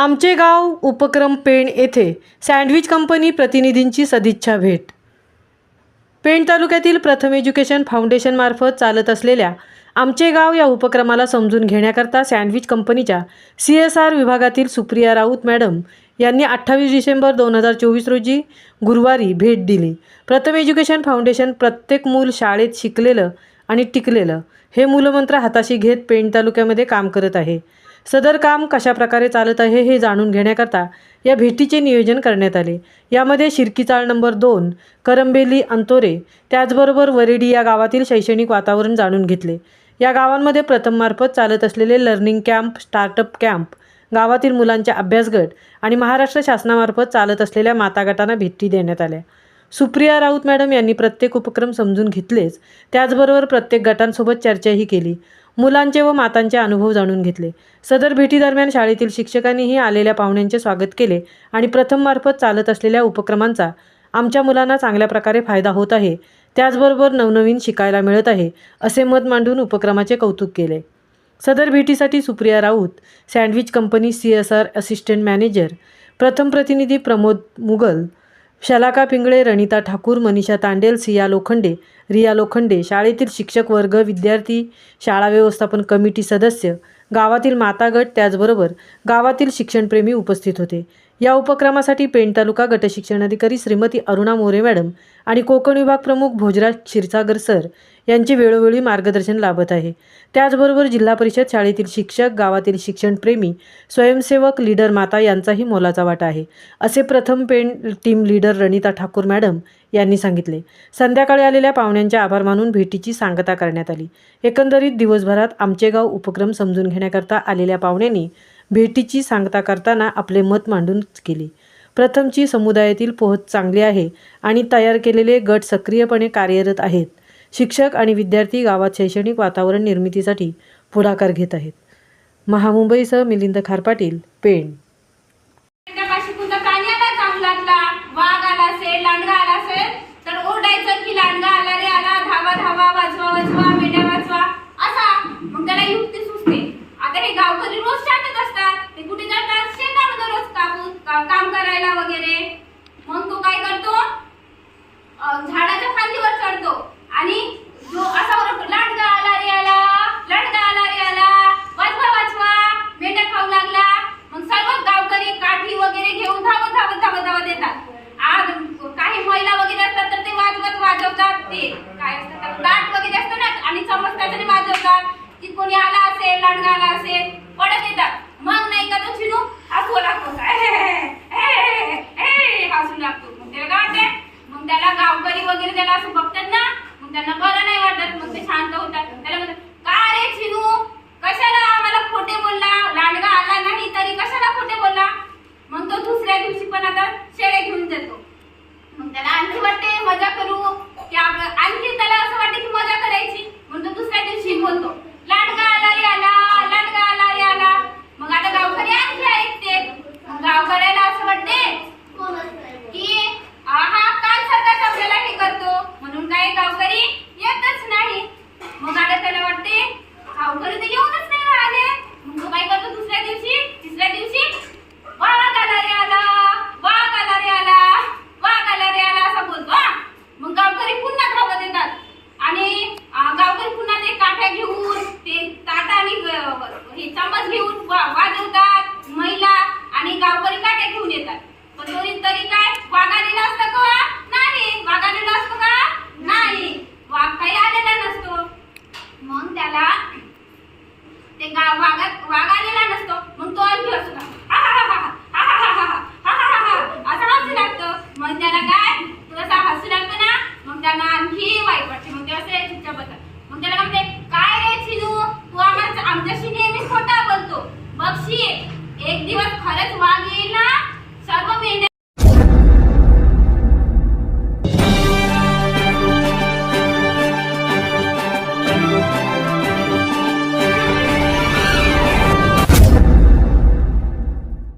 आमचे गाव उपक्रम पेण येथे सँडविच कंपनी प्रतिनिधींची सदिच्छा भेट. पेण तालुक्यातील प्रथम एज्युकेशन फाउंडेशनमार्फत चालत असलेल्या आमचे गाव या उपक्रमाला समजून घेण्याकरता सँडविच कंपनीच्या CSR विभागातील सुप्रिया राऊत मॅडम यांनी 28 डिसेंबर 2024 रोजी गुरुवारी भेट दिली. प्रथम एज्युकेशन फाउंडेशन प्रत्येक मूल शाळेत शिकलेलं आणि टिकलेलं हे मूलमंत्र हाताशी घेत पेण तालुक्यामध्ये काम करत आहे. सदर काम कशा प्रकारे चालत आहे हे जाणून घेण्याकरता या भेटीचे नियोजन करण्यात आले. यामध्ये शिर्कीचाळ नंबर 2, करंबेली, अंतोरे त्याचबरोबर वरेडी या गावातील शैक्षणिक वातावरण जाणून घेतले. या गावांमध्ये प्रथममार्फत चालत असलेले लर्निंग कॅम्प, स्टार्टअप कॅम्प, गावातील मुलांचे अभ्यास गट आणि महाराष्ट्र शासनामार्फत चालत असलेल्या माता गटांना भेटी देण्यात आल्या. सुप्रिया राऊत मॅडम यांनी प्रत्येक उपक्रम समजून घेतलेच, त्याचबरोबर प्रत्येक गटांसोबत चर्चाही केली. मुलांचे व मातांचे अनुभव जाणून घेतले. सदर भेटीदरम्यान शाळेतील शिक्षकांनीही आलेल्या पाहुण्यांचे स्वागत केले आणि प्रथममार्फत चालत असलेल्या उपक्रमांचा आमच्या मुलांना चांगल्या प्रकारे फायदा होत आहे, त्याचबरोबर नवनवीन शिकायला मिळत आहे असे मत मांडून उपक्रमाचे कौतुक केले. सदर भेटीसाठी Supriya Raut, sandwich company CSR assistant manager, प्रथम प्रतिनिधी प्रमोद मुगल, शलाका पिंगळे, रणिता ठाकूर, मनीषा तांडेल, सिया लोखंडे, रिया लोखंडे, शाळेतील शिक्षक वर्ग, विद्यार्थी, शाळा व्यवस्थापन कमिटी सदस्य, गावातील माता गट त्याचबरोबर गावातील शिक्षणप्रेमी उपस्थित होते. या उपक्रमासाठी पेण तालुका गट शिक्षणाधिकारी श्रीमती अरुणा मोरे मॅडम आणि कोकण विभाग प्रमुख भोजराज क्षीरसागर सर यांचे वेळोवेळी मार्गदर्शन लाभत आहे. त्याचबरोबर जिल्हा परिषद शाळेतील शिक्षक, गावातील शिक्षणप्रेमी, स्वयंसेवक, लीडर माता यांचाही मोलाचा वाटा आहे असे प्रथम Pen team leader Ranita Thakur madam यांनी सांगितले. संध्याकाळी आलेल्या पाहुण्यांचे आभार मानून भेटीची सांगता करण्यात आली. एकंदरीत दिवसभरात आमचे गाव उपक्रम समजून घेण्याकरता आलेल्या पाहुण्यांनी भेटीची सांगता करताना आपले मत मांडून केले. प्रथमची समुदायातील पोहोच चांगली आहे आणि तयार केलेले गट सक्रियपणे कार्यरत आहेत. शिक्षक आणि विद्यार्थी गावात शैक्षणिक वातावरण निर्मितीसाठी पुढाकार घेत आहेत. महामुंबईसह मिलिंद खारपाटील, पेण. गावकरी रोज शाळेत असतात, ते कुठे जातात शेतामध्ये रोज काम करायला वगैरे. मग तो काय करतो, झाडाच्या फांदीवर चढतो आणि जो असा ओरडतो, लांडगा आला रे आला, लांडगा आला रे आला, वाजवा वाजवा, मेंढ्या खाऊ लागला. मग सर्व गावकरी काठी वगैरे घेऊन धावत येतात. आज काही महिला वगैरे असतात तर ते वाजवतात, ते काय असतात दाट वगैरे असतात ना आणि चमच त्याच्याने वाजवतात की कोणी आला असेल, लांडगा आला असेल, पडत येतात. मग नाही का तो चिनू हसू लागतो, हसू लागतो. मग त्याला काय वाटते, मग त्याला गावकरी वगैरे त्याला असं बघतात ना, मग त्यांना बरं नाही वाटत, मग ते शांत होतात. त्याला म्हणतात, का रे चिनू, कशाला आम्हाला खोटे बोलला, लांडगा आला नाही तरी कशाला खोटे बोलला. मग तो दुसऱ्या दिवशी पण आता शेळे घेऊन जातो. मग त्याला आणखी वाटते मजा करू की आणखी त्याला असं वाटते की मजा करायची, म्हणून तो दुसऱ्या दिवशी बोलतो, लांडगा आला रे आला, लांडगा आला रे आला. मग आता गावकरी आणखी ऐकते. गावकऱ्याला असं वाटते की हा काल सरकार आपल्याला हे करतो, म्हणून काय गावकरी येतच नाही. मग आता त्याला वाटते गावकरी तर येऊनच नाही आले. मग तो काय करतो, दुसऱ्या दिवशी, तिसऱ्या दिवशी, वाघ आला रे आला, वाघ आला रे आला, वाघ आला रे आला असं बोलतो. मग गावकरी पुन्हा धावत येतात आणि गावकरी पुन्हा ते काठ्या घेऊन, ते ताट आणि हे चमच घेऊन वाजवतात महिला आणि गावकरी काठ्या घेऊन येतात. पण तरी काय वाघाने नसतं का? नाही. वाघाने नसतो का? नाही. वाघ काही आलेला नसतो. मग त्याला ते वाघ आलेला नसतो. मग तो आणखी असतो असं हसू लागतो. मग त्याला काय थोडासा हसू लागतो ना, मग त्यांना आणखी वाईट वाटते. मग ते असे चुपचाप बसतात. मग त्याला म्हणते, काय रे चिनू, तू आमच्याशी नेहमी खोटा बोलतो, बघशील एक दिवस खरंच वाघ येईल ना.